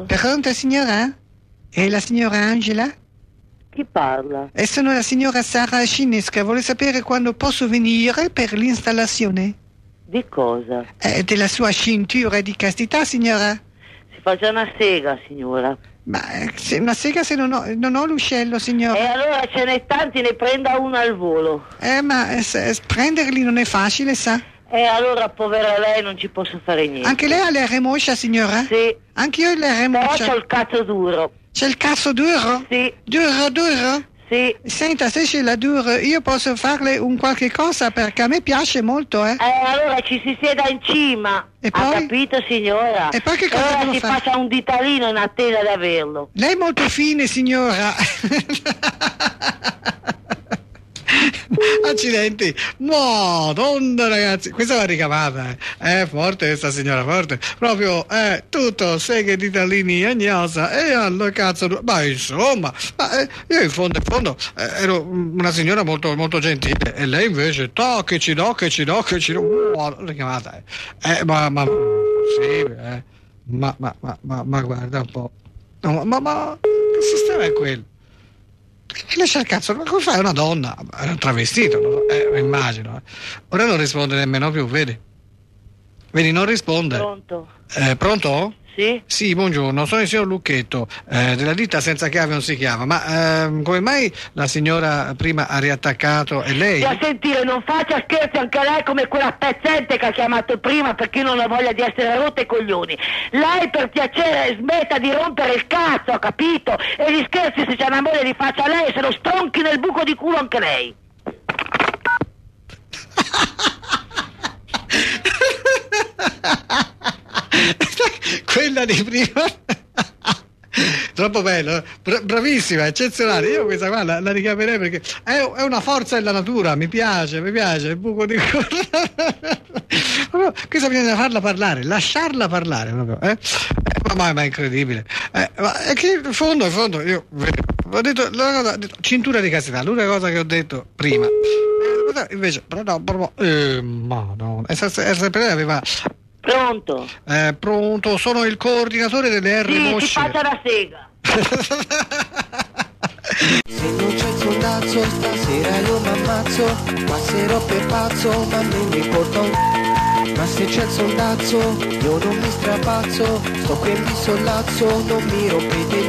Pronto signora? È la signora Angela? Chi parla? E sono la signora Sara Scinesca. Vuole sapere quando posso venire per l'installazione? Di cosa? Della sua cintura di castità, signora? Si fa già una sega, signora. Ma una sega se non ho l'uscello, signora. E allora ce n'è tanti, ne prenda uno al volo. Ma prenderli non è facile, sa? E allora, povera lei, non ci posso fare niente. Anche lei ha l'R moscia, signora? Sì. Anche io ho l'R Però moscia. c'ho il cazzo duro. C'è il cazzo duro? Sì. Duro? Sì. Senta, se c'è la duro, io posso farle un qualche cosa perché a me piace molto, Allora ci si sieda in cima. E poi? Ha capito, signora? E poi che cosa allora devo si fare? faccia un ditalino in attesa di averlo. Lei è molto fine, signora. Accidenti. Madonna, ragazzi, questa va ricamata. È forte questa signora, forte. Proprio, tutto seghe di tallini agnosa e alla cazzo. Ma insomma, io in fondo ero una signora molto, molto gentile e lei invece, che ci do. Ricamata. Ma possibile, ma guarda un po'. No, ma che sistema è quello? Che lascia il cazzo? Ma come fai? È una donna, è un travestito, no? Immagino. Ora non risponde nemmeno più, vedi? Vedi, non risponde. Pronto? Pronto? Sì? Sì, buongiorno, sono il signor Lucchetto, della ditta Senza Chiave Non Si Chiama, ma come mai la signora prima ha riattaccato e lei? A sentire, non faccia scherzi anche lei come quella pezzente che ha chiamato prima perché non ha voglia di essere rotta i coglioni. Lei per piacere smetta di rompere il cazzo, ha capito? E gli scherzi se c'è una moglie li faccia lei, se lo stronchi nel buco di culo anche lei. Quella di prima. Troppo bello, bravissima, eccezionale. Io questa qua la richiamerei perché è una forza della natura, mi piace, il buco di culo. Questa bisogna farla parlare, lasciarla parlare proprio, ma è incredibile. Ma è che in fondo io ho detto cintura di castità, l'unica cosa che ho detto prima. Invece, Madonna, e sempre lei aveva. Pronto? Pronto, sono il coordinatore delle R mosce. Si faccia la sega. Se non c'è il sondazzo stasera io m'ammazzo, passerò per pazzo ma non mi importa ma se c'è il sondazzo io non mi strapazzo, sto qui in sollazzo, non mi rompete